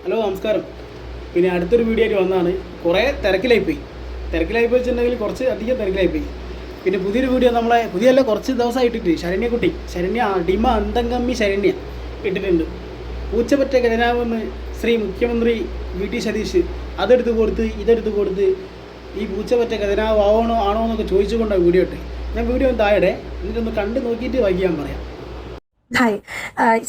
Hello നമസ്കാരം. പിന്നെ അടുത്തൊരു വീഡിയോ ആയിട്ട് വന്നതാണ്. കുറേ തിരക്കിലായിപ്പോയി വെച്ചിട്ടുണ്ടെങ്കിൽ കുറച്ച് അധികം തിരക്കിലായിപ്പോയി. പിന്നെ പുതിയൊരു വീഡിയോ നമ്മളെ പുതിയല്ല കുറച്ച് ദിവസമായിട്ടിട്ട് ശരണ്യ അടിമ അന്തംഗമ്മി ശരണ്യ ഇട്ടിട്ടുണ്ട്. പൂച്ചപ്പറ്റ ഖജനാവെന്ന് ശ്രീ മുഖ്യമന്ത്രി വി.ടി. സതീഷ് അതെടുത്ത് കൊടുത്ത് ഇതെടുത്ത് കൊടുത്ത് ഈ പൂച്ചപ്പറ്റ ഖജനാവ് ആണോ എന്നൊക്കെ ചോദിച്ചുകൊണ്ടാണ് വീഡിയോ ഇട്ട്. ഞാൻ വീഡിയോ ഒന്ന് താഴെ എന്നിട്ടൊന്ന് കണ്ട് നോക്കിയിട്ട് വായിക്കാൻ പറയാം. ഹായ്,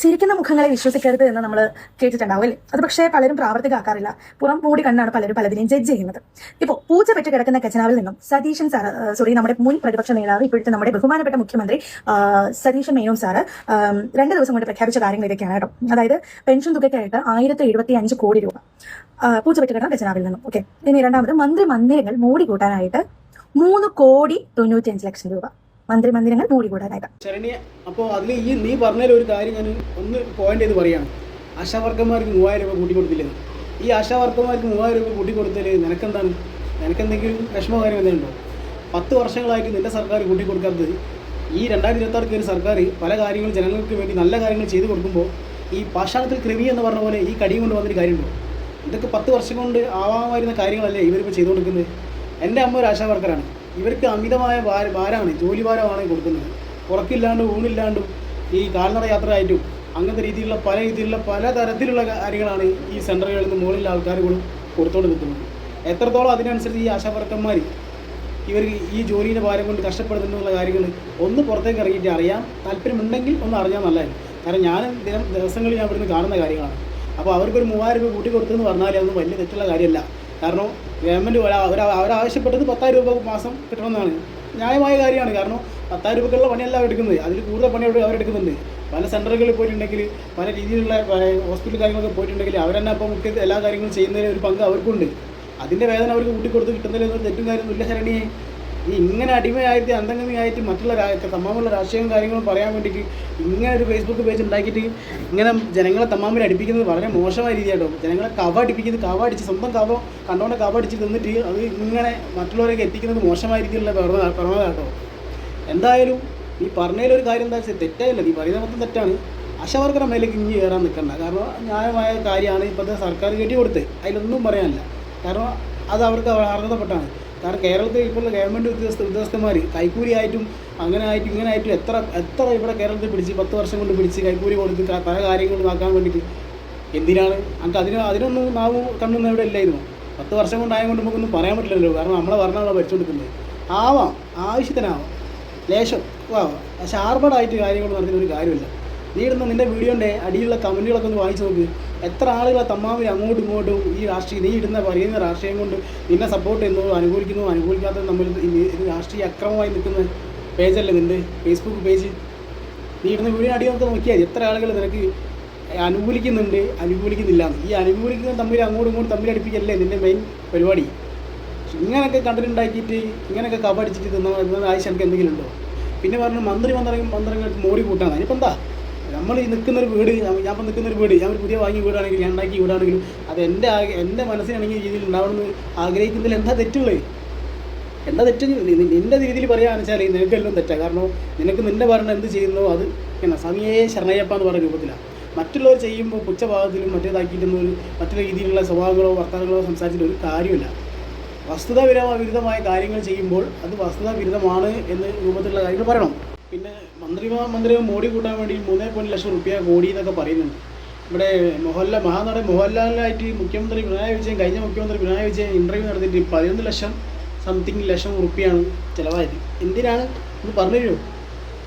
ചിരിക്കുന്ന മുഖങ്ങളെ വിശ്വസിക്കരുത് എന്ന് നമ്മൾ കേട്ടിട്ടുണ്ടാവും അല്ലേ? അത് പക്ഷേ പലരും പ്രാവർത്തികമാക്കാറില്ല. പുറം മൂടി കണ്ണാണ് പലരും പലതിനെയും ജഡ്ജ് ചെയ്യുന്നത്. ഇപ്പോൾ പൂച്ച പെറ്റ് കിടക്കുന്ന ഖജനാവിൽ നിന്നും സതീശൻ സാറ് നമ്മുടെ മുൻ പ്രതിപക്ഷ നേതാവ് ഇപ്പോഴത്തെ നമ്മുടെ ബഹുമാനപ്പെട്ട മുഖ്യമന്ത്രി സതീശൻ മേനോൻ സാറ് 2 ദിവസം കൊണ്ട് പ്രഖ്യാപിച്ച കാര്യങ്ങൾ ഇതൊക്കെയാണ് കേട്ടോ. അതായത് പെൻഷൻ തുകയ്ക്കായിട്ട് 1075 കോടി രൂപ പൂച്ച പെറ്റ് കിടന്ന ഖജനാവിൽ നിന്നും. ഓക്കെ, ഇനി രണ്ടാമത് മന്ത്രിമന്ദിരങ്ങൾ മൂടി കൂട്ടാനായിട്ട് 3,95,00,000 രൂപ മന്ത്രിമന്ദിരങ്ങൾ മൂടി കൂടാനായിട്ട്. ശരണ്യ, അപ്പോൾ അതിൽ നീ പറഞ്ഞതിൽ ഒരു കാര്യം ഞാൻ ഒന്ന് പോയിന്റ് ചെയ്ത് പറയുകയാണ്. ആശാവർക്കന്മാർക്ക് 3000 രൂപ കൂട്ടിക്കൊടുത്തില്ലെന്ന്. ഈ ആശാവർക്കന്മാർക്ക് 3000 രൂപ കൂട്ടിക്കൊടുത്തതിൽ നിനക്കെന്തെങ്കിലും വിഷമകാര്യം എന്തെങ്കിലും ഉണ്ടോ? 10 വർഷങ്ങളായിട്ട് നിന്റെ സർക്കാർ കൂട്ടിക്കൊടുക്കാത്തത് ഈ 2026 കയറി സർക്കാർ പല കാര്യങ്ങളും ജനങ്ങൾക്ക് വേണ്ടി നല്ല കാര്യങ്ങൾ ചെയ്തു കൊടുക്കുമ്പോൾ ഈ പാഷാണത്തിൽ കൃമി എന്ന് പറഞ്ഞ പോലെ ഈ കടിയും കൊണ്ട് വന്നൊരു കാര്യമുണ്ടോ? ഇതൊക്കെ 10 വർഷം കൊണ്ട് ആവാമായിരുന്ന കാര്യങ്ങളല്ലേ ഇവരിപ്പോൾ ചെയ്തു കൊടുക്കുന്നത്. എൻ്റെ അമ്മ ഒരു ആശാവർക്കറാണ്. ഇവർക്ക് അമിതമായ ഭാരമാണ്, ജോലി ഭാരമാണ് കൊടുക്കുന്നത്. ഉറക്കില്ലാണ്ടും ഊണില്ലാണ്ടും ഈ കാൽനട യാത്ര ആയിട്ടും അങ്ങനത്തെ രീതിയിലുള്ള പല തരത്തിലുള്ള കാര്യങ്ങളാണ് ഈ സെൻറ്ററുകളിൽ നിന്ന് മുകളിൽ ആൾക്കാർ കൊടുത്തോണ്ട് നിൽക്കുന്നത്. എത്രത്തോളം അതിനനുസരിച്ച് ഈ ആശാവർക്കന്മാർ ഇവർക്ക് ഈ ജോലിയുടെ ഭാരം കൊണ്ട് കഷ്ടപ്പെടുന്നുള്ള കാര്യങ്ങൾ ഒന്ന് പുറത്തേക്ക് ഇറങ്ങിയിട്ട് അറിയാൻ താല്പര്യമുണ്ടെങ്കിൽ ഒന്ന് അറിഞ്ഞാൽ നല്ലതായിരുന്നു. കാരണം ഞാൻ ദിവസങ്ങളിൽ ഞാൻ ഇവിടുന്ന് കാണുന്ന കാര്യങ്ങളാണ്. അപ്പോൾ അവർക്കൊരു 3000 രൂപ കൂട്ടി കൊടുത്തെന്ന് പറഞ്ഞാൽ അതൊന്നും വലിയ തെറ്റുള്ള കാര്യമല്ല. കാരണം ഗവൺമെൻറ് അവരാവശ്യപ്പെട്ടത് 10,000 രൂപ മാസം കിട്ടണമെന്നാണ്. ന്യായമായ കാര്യമാണ്. കാരണം 10,000 രൂപക്കുള്ള പണിയല്ല അവരെടുക്കുന്നത്, അതിൽ കൂടുതൽ പണി അവരെടുക്കുന്നുണ്ട്. പല സെൻറ്ററുകളിൽ പോയിട്ടുണ്ടെങ്കിൽ, പല രീതിയിലുള്ള ഹോസ്പിറ്റൽ കാര്യങ്ങളൊക്കെ പോയിട്ടുണ്ടെങ്കിൽ അവരെന്നെ അപ്പോൾ മുഖ്യ എല്ലാ കാര്യങ്ങളും ചെയ്യുന്നതിന് ഒരു പങ്ക് അവർക്കുണ്ട്. അതിൻ്റെ വേദന അവർക്ക് കൂട്ടിക്കൊടുത്ത് കിട്ടുന്നതിൽ തെറ്റും കാര്യമൊന്നുമില്ല. ശരണിയെ ഈ ഇങ്ങനെ അടിമയായിട്ട് അന്തംഗമിയായിട്ട് മറ്റുള്ള തമ്മാമുള്ള രാഷ്ട്രീയവും കാര്യങ്ങളും പറയാൻ വേണ്ടിയിട്ട് ഇങ്ങനെ ഒരു ഫേസ്ബുക്ക് പേജ് ഉണ്ടാക്കിയിട്ട് ഇങ്ങനെ ജനങ്ങളെ തമ്മാമിൽ അടിപ്പിക്കുന്നത് വളരെ മോശമായ രീതിയാട്ടോ. ജനങ്ങളെ കവടിച്ച് സ്വന്തം കവടിച്ച് തിന്നിട്ട് അത് ഇങ്ങനെ മറ്റുള്ളവരേക്ക് എത്തിക്കുന്നത് മോശമായ രീതിയിലുള്ള പ്രവണതയാട്ടോ. എന്തായാലും ഈ പറഞ്ഞതിലൊരു കാര്യം എന്താ വെച്ചാൽ തെറ്റായില്ല, നീ പറയുന്നത് മൊത്തം തെറ്റാണ്. ആശാവർക്കറെ മേലേക്ക് ഇനി കയറാൻ നിൽക്കണ്ട. കാരണം ന്യായമായ കാര്യമാണ് ഇപ്പോഴത്തെ സർക്കാർ കെട്ടി കൊടുത്ത്, അതിലൊന്നും പറയാനില്ല. കാരണം അത് അവർക്ക് അർഹതപ്പെട്ടാണ്. കാരണം കേരളത്തിൽ ഇപ്പോൾ ഗവൺമെൻറ് ഉദ്യോഗസ്ഥന്മാർ കൈക്കൂലിയായിട്ടും അങ്ങനെ ആയിട്ടും ഇങ്ങനെ ആയിട്ടും എത്ര ഇവിടെ കേരളത്തിൽ പിടിച്ച് 10 വർഷം കൊണ്ട് പിടിച്ച് കൈക്കൂലി കൊടുത്ത് പല കാര്യങ്ങളും ആക്കാൻ വേണ്ടിയിട്ട് എന്തിനാണ്? നമുക്ക് അതിനൊന്നും നാവും കണ്ണൊന്നും എവിടെ ഇല്ലായിരുന്നു. 10 വർഷം കൊണ്ടായതുകൊണ്ട് നമുക്കൊന്നും പറയാൻ പറ്റില്ലല്ലോ. കാരണം നമ്മളെ ഭരണമാണ് ഭരിച്ചുകൊടുക്കുന്നത്. ആവശ്യത്തിനാവാം, ലേശം ആവാം, പക്ഷെ ആർഭാടായിട്ട് കാര്യങ്ങൾ നടത്തുന്ന ഒരു കാര്യമില്ല. നീ ഇടുന്ന നിൻ്റെ വീഡിയോൻ്റെ അടിയിലുള്ള കമൻറ്റുകളൊക്കെ ഒന്ന് വായിച്ച് നോക്ക്. എത്ര ആളുകളെ തമ്മാമിൽ അങ്ങോട്ടും ഇങ്ങോട്ടും ഈ നീ പറയുന്ന രാഷ്ട്രീയം കൊണ്ട് നിന്നെ സപ്പോർട്ട് ചെയ്യുന്നു, അനുകൂലിക്കാത്തത് തമ്മിൽ രാഷ്ട്രീയ അക്രമമായി നിൽക്കുന്ന പേജല്ലേ നിൻ്റെ ഫേസ്ബുക്ക് പേജ്. നീ ഇടുന്ന വീഡിയോ അടി നോക്കിയാൽ എത്ര ആളുകൾ നിനക്ക് അനുകൂലിക്കുന്നില്ല. ഈ അനുകൂലിക്കുന്നത് അങ്ങോട്ടും ഇങ്ങോട്ടും തമ്മിലടിപ്പിക്കല്ലേ നിൻ്റെ മെയിൻ പരിപാടി. ഇങ്ങനെയൊക്കെ കണ്ടിട്ടുണ്ടാക്കിയിട്ട് ഇങ്ങനെയൊക്കെ കബടിച്ചിട്ട് തിന്ന ആവശ്യം എനിക്ക് എന്തെങ്കിലും ഉണ്ടോ? പിന്നെ പറഞ്ഞു മന്ത്രങ്ങൾ മോടി കൂട്ടാണ്. അതിനിപ്പോൾ എന്താ, നമ്മൾ ഈ നിൽക്കുന്നൊരു വീട്, ഞാനിപ്പോൾ നിൽക്കുന്നൊരു വീട്, ഞാൻ ഒരു പുതിയ വാങ്ങിയ വീടാണെങ്കിലും ഞാൻ ഉണ്ടാക്കിയ വീടാണെങ്കിലും അത് എൻ്റെ മനസ്സിനാണെങ്കിൽ രീതിയിൽ ഉണ്ടാവണമെന്ന് ആഗ്രഹിക്കുന്നതിൽ എന്താ തെറ്റുള്ളത്? നിൻ്റെ രീതിയിൽ പറയുകയാണെന്ന് വെച്ചാൽ നിനക്കെല്ലാം തെറ്റാണ്. കാരണം നിനക്ക് നിൻ്റെ ഭരണം എന്ത് ചെയ്യുന്നോ അത് എന്നാ സമയേ ശരണയ്യപ്പ എന്ന് പറയുന്ന രൂപത്തിലാണ്. മറ്റുള്ളവർ ചെയ്യുമ്പോൾ പുച്ഛഭാഗത്തിലും മറ്റേതാക്കിയിട്ടൊന്നും മറ്റുള്ള രീതിയിലുള്ള സ്വഭാവങ്ങളോ വർത്തമാനങ്ങളോ സംസാരിച്ചിട്ട് ഒരു കാര്യമില്ല. വിരുദ്ധമായ കാര്യങ്ങൾ ചെയ്യുമ്പോൾ അത് വസ്തുതാവിരുദ്ധമാണ് എന്ന രൂപത്തിലുള്ള കാര്യങ്ങൾ പറയണം. പിന്നെ മന്ത്രിമാർ മോഡി കൂട്ടാൻ വേണ്ടി 3.1 ലക്ഷം രൂപ കോടി എന്നൊക്കെ പറയുന്നുണ്ട്. ഇവിടെ മഹാനടൻ മോഹൻലാലിനായിട്ട് കഴിഞ്ഞ മുഖ്യമന്ത്രി പിണറായി വിജയൻ ഇൻ്റർവ്യൂ നടത്തിയിട്ട് 11 ലക്ഷം സംതിങ് റുപ്യാണ് ചിലവായത്. എന്തിനാണ് ഒന്ന് പറഞ്ഞു തരുമോ?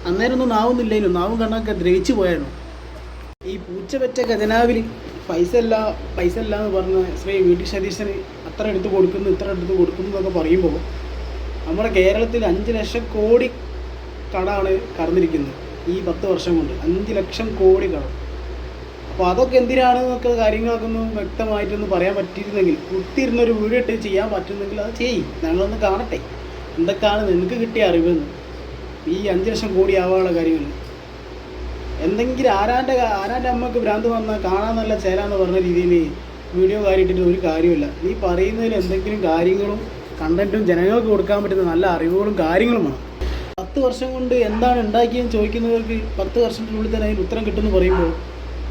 അന്നേരം ഒന്നും നാവുന്നില്ലായിരുന്നു, നാവും കണ്ണൊക്കെ ദ്രവിച്ചു പോയായിരുന്നു. ഈ പൂച്ചപെറ്റ ഖജനാവിൽ പൈസ ഇല്ല എന്ന് പറഞ്ഞ ശ്രീ വി.ടി. സതീശന് ഇത്ര എടുത്ത് കൊടുക്കുന്നു എന്നൊക്കെ പറയുമ്പോൾ നമ്മുടെ കേരളത്തിൽ 5 ലക്ഷം കോടി കടമാണ് കടന്നിരിക്കുന്നത് ഈ 10 വർഷം കൊണ്ട്. 5 ലക്ഷം കോടി കടം. അപ്പോൾ അതൊക്കെ എന്തിനാണെന്നൊക്കെ കാര്യങ്ങളൊക്കെ ഒന്ന് വ്യക്തമായിട്ടൊന്ന് പറയാൻ പറ്റിയിരുന്നെങ്കിൽ, കുത്തിയിരുന്നൊരു വീഡിയോ ഇട്ട് ചെയ്യാൻ പറ്റുന്നെങ്കിൽ അത് ചെയ്യും. ഞങ്ങളൊന്ന് കാണട്ടെ എന്തൊക്കെയാണ് നിനക്ക് കിട്ടിയ അറിവെന്ന്. ഈ 5 ലക്ഷം കോടി ആവാനുള്ള കാര്യങ്ങൾ എന്തെങ്കിലും ആരാൻ്റെ അമ്മക്ക് ഭ്രാന്ത് വന്നാൽ കാണാൻ നല്ല ചേരാന്ന് പറഞ്ഞ രീതിയിൽ വീഡിയോ കാര്യമായിട്ടിട്ട് ഒരു കാര്യമില്ല. നീ പറയുന്നതിൽ എന്തെങ്കിലും കാര്യങ്ങളും കണ്ടൻറ്റും ജനങ്ങൾക്ക് കൊടുക്കാൻ പറ്റുന്ന നല്ല അറിവുകളും കാര്യങ്ങളും വേണം. 10 വർഷം കൊണ്ട് എന്താണ് ഉണ്ടാക്കിയെന്ന് ചോദിക്കുന്നവർക്ക് 10 വർഷത്തിനുള്ളിൽ തന്നെ അതിന് ഉത്തരം കിട്ടുമെന്ന് പറയുമ്പോൾ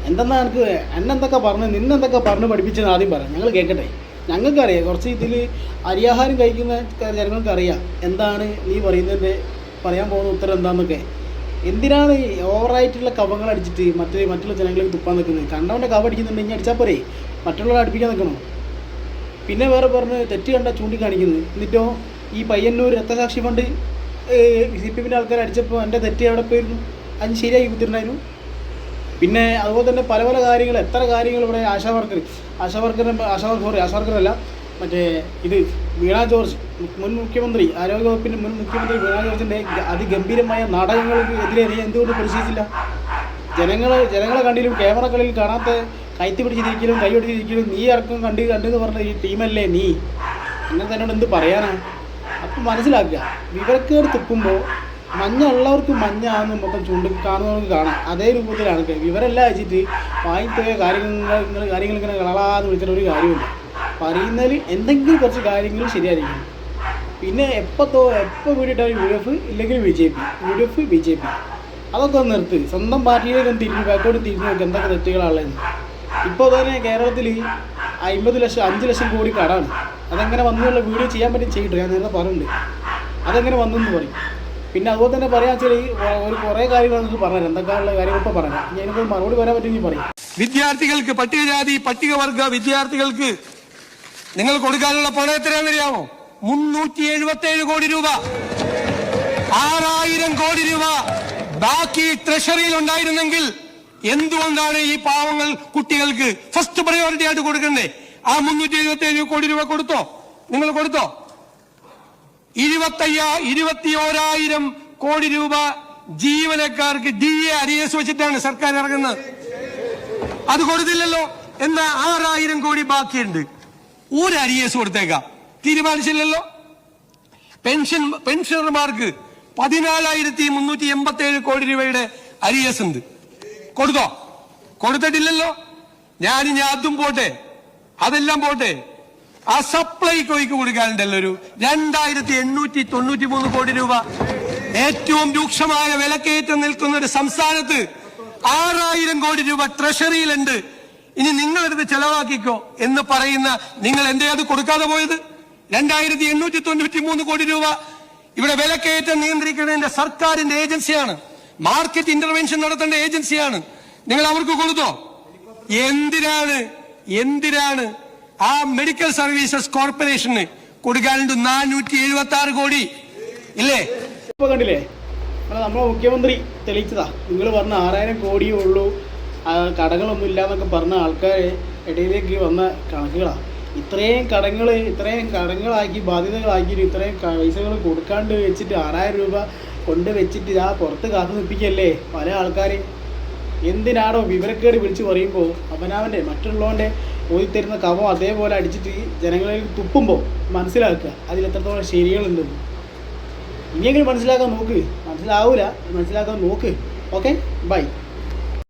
എന്തെന്നാ എനിക്ക് എന്നെന്തൊക്കെ പറഞ്ഞ് നിന്നെന്തൊക്കെ പറഞ്ഞ് പഠിപ്പിച്ചെന്ന് ആദ്യം പറയാം, ഞങ്ങൾ കേൾക്കട്ടെ. ഞങ്ങൾക്കറിയാം, കുറച്ച് ഇതിൽ അരിയാഹാരം കഴിക്കുന്ന ജനങ്ങൾക്കറിയാം എന്താണ് നീ പറയുന്നതിൻ്റെ പറയാൻ പോകുന്ന ഉത്തരം എന്താണെന്നൊക്കെ. എന്തിനാണ് ഈ ഓവറായിട്ടുള്ള കവങ്ങൾ അടിച്ചിട്ട് മറ്റുള്ള ജനങ്ങൾക്ക് തുപ്പാൻ നിൽക്കുന്നത്? കണ്ടവൻ്റെ കവ അടിക്കുന്നുണ്ടെങ്കിൽ അടിച്ചാൽ പോരെ, മറ്റുള്ളവരെ അടുപ്പിക്കാൻ നിൽക്കണോ? പിന്നെ വേറെ പറഞ്ഞ് തെറ്റ് കണ്ട ചൂണ്ടിക്കാണിക്കുന്നത്. എന്നിട്ടോ ഈ പയ്യന്നൂർ രക്തസാക്ഷി ഫണ്ട് CPM ആൾക്കാർ അടിച്ചപ്പോൾ എൻ്റെ തെറ്റ് എവിടെ പോയിരുന്നു? അതിന് ശരിയാക്കി കുത്തിട്ടുണ്ടായിരുന്നു. പിന്നെ അതുപോലെ തന്നെ പല പല കാര്യങ്ങൾ, എത്ര കാര്യങ്ങൾ ഇവിടെ ആശാവർക്കറല്ല മറ്റേ ഇത് വീണ ജോർജ്, മുൻ മുഖ്യമന്ത്രി, ആരോഗ്യവകുപ്പിൻ്റെ മുൻ മുഖ്യമന്ത്രി വീണ ജോർജിൻ്റെ അതിഗംഭീരമായ നാടകങ്ങൾക്ക് എതിരെ നീ എന്തുകൊണ്ട് പ്രതിഷേധിച്ചില്ല? ജനങ്ങളെ കണ്ടിലും ക്യാമറകളിൽ കാണാത്ത കൈത്തി പിടിച്ചിരിക്കലും കൈ പിടിച്ചിരിക്കലും നീ ഇറക്കം കണ്ടെന്ന് പറഞ്ഞ ഈ ടീമല്ലേ നീ? അങ്ങനെ തന്നോട് എന്ത് പറയാനാണ്? അപ്പം മനസ്സിലാക്കുക, വിവരക്കേട് തുപ്പുമ്പോൾ മഞ്ഞ ഉള്ളവർക്ക് മഞ്ഞാന്ന് മൊത്തം കാണുന്നവർക്ക് കാണാം. അതേ രൂപത്തിലാണ് വിവരമെല്ലാം വെച്ചിട്ട് വാങ്ങിപ്പോയ കാര്യങ്ങൾ ഇങ്ങനെ കളാന്ന് വിളിച്ചിട്ട് ഒരു കാര്യമില്ല. പറയുന്നതിൽ എന്തെങ്കിലും കുറച്ച് കാര്യങ്ങൾ ശരിയായിരിക്കും. പിന്നെ എപ്പോൾ വീടിട്ടാലും UDF ഇല്ലെങ്കിൽ BJP അതൊക്കെ ഒന്ന് നിർത്ത്. സ്വന്തം പാർട്ടിയിലേക്ക് ഒന്ന് തിരിഞ്ഞ് ബാക്കോട്ട് തിരിഞ്ഞ് നോക്കി എന്തൊക്കെ തെറ്റുകളാണുള്ളത്. ഇപ്പോൾ തന്നെ കേരളത്തിൽ 5 ലക്ഷം കോടി കടമാണ്. അതെങ്ങനെ വന്നു എന്നുള്ള വീഡിയോ ചെയ്യാൻ പറ്റും ചെയ്തിട്ട് ഞാൻ നേരത്തെ പറഞ്ഞിട്ടുണ്ട്. അതെങ്ങനെ വന്നു എന്ന് പറയും. പിന്നെ അതുപോലെ തന്നെ പറയാൻ വെച്ചാൽ ഒരു കുറേ കാര്യങ്ങൾ നിങ്ങൾക്ക് പറഞ്ഞുതരാം, എന്തൊക്കെയുള്ള കാര്യങ്ങൾ ഇപ്പോൾ പറയാം. ഞാനിപ്പോൾ മറുപടി പറയാൻ പറ്റുമെങ്കിൽ പറയും. വിദ്യാർത്ഥികൾക്ക്, പട്ടികജാതി പട്ടികവർഗ വിദ്യാർത്ഥികൾക്ക് നിങ്ങൾ കൊടുക്കാനുള്ള പണം എത്രയാണെന്നറിയാമോ? 377 കോടി രൂപ. 6000 കോടി രൂപ ബാക്കി ട്രഷറിയിൽ ഉണ്ടായിരുന്നെങ്കിൽ എന്തുകൊണ്ടാണ് ഈ പാവങ്ങൾ കുട്ടികൾക്ക് ഫസ്റ്റ് പ്രയോറിറ്റി ആയിട്ട് കൊടുക്കണ്ടേ? ആ 377 കോടി രൂപ കൊടുത്തോ? നിങ്ങൾ കൊടുത്തോ? 21,000 കോടി രൂപ ജീവനക്കാർക്ക് DA അരിയസ് വെച്ചിട്ടാണ് സർക്കാർ ഇറങ്ങുന്നത്. അത് കൊടുത്തില്ലല്ലോ. എന്നാ 6000 കോടി ബാക്കിയുണ്ട്. ഒരു അരിയസ് കൊടുത്തേക്കാം, തീരുമാനിച്ചില്ലല്ലോ. പെൻഷനർമാർക്ക് 14,387 കോടി രൂപയുടെ അരിയസ് ഉണ്ട്. കൊടുത്തോ? കൊടുത്തിട്ടില്ലല്ലോ. ഞാനിനി അതും പോട്ടെ, അതെല്ലാം പോട്ടെ, ആ സപ്ലൈകോയ്ക്ക് കൊടുക്കാനുണ്ടല്ലോ ഒരു 2,893 കോടി രൂപ. ഏറ്റവും രൂക്ഷമായ വിലക്കയറ്റം നിൽക്കുന്ന ഒരു സംസ്ഥാനത്ത് 6,000 കോടി രൂപ ട്രഷറിയിലുണ്ട്. ഇനി നിങ്ങളെടുത്ത് ചെലവാക്കിക്കോ എന്ന് പറയുന്ന നിങ്ങൾ എന്തേ അത് കൊടുക്കാതെ പോയത്? 2,893 കോടി രൂപ ഇവിടെ വിലക്കയറ്റം നിയന്ത്രിക്കേണ്ട സർക്കാരിന്റെ ഏജൻസിയാണ്, മാർക്കറ്റ് ഇന്റർവെൻഷൻ നടത്തേണ്ട ഏജൻസിയാണ്. നിങ്ങൾ അവർക്ക് കൊടുത്തോ? എന്തിനാണ് ആ മെഡിക്കൽ സർവീസസ് കോർപ്പറേഷന് കൊടുക്കാനുണ്ട് 476 കോടി ഇല്ലേ? ഇപ്പൊ കണ്ടില്ലേ, നമ്മളെ മുഖ്യമന്ത്രി തെളിയിച്ചതാ. നിങ്ങൾ പറഞ്ഞ 6,000 കോടിയേ ഉള്ളൂ, കടകളൊന്നും ഇല്ല എന്നൊക്കെ പറഞ്ഞ ആൾക്കാരെ ഇടയിലേക്ക് വന്ന കണക്കുകളാണ്. ഇത്രയും കടങ്ങളാക്കി ബാധ്യതകളാക്കി ഇത്രയും പൈസകൾ കൊടുക്കാണ്ട് വെച്ചിട്ട് 6,000 രൂപ കൊണ്ട് വെച്ചിട്ട് പുറത്ത് കാത്തു നിൽപ്പിക്കല്ലേ പല ആൾക്കാരെയും. എന്തിനാണോ വിവരക്കേട് വിളിച്ച് പറയുമ്പോൾ അവനവൻ്റെ മറ്റുള്ളവൻ്റെ ഓതിത്തരുന്ന കവം അതേപോലെ അടിച്ചിട്ട് ജനങ്ങളിൽ തുപ്പുമ്പോൾ മനസ്സിലാക്കുക അതിൽ എത്രത്തോളം ശരികളുണ്ടെന്ന്. ഇനിയെങ്കിലും മനസ്സിലാക്കാൻ നോക്ക്. മനസ്സിലാക്കാൻ നോക്ക്. Okay, by.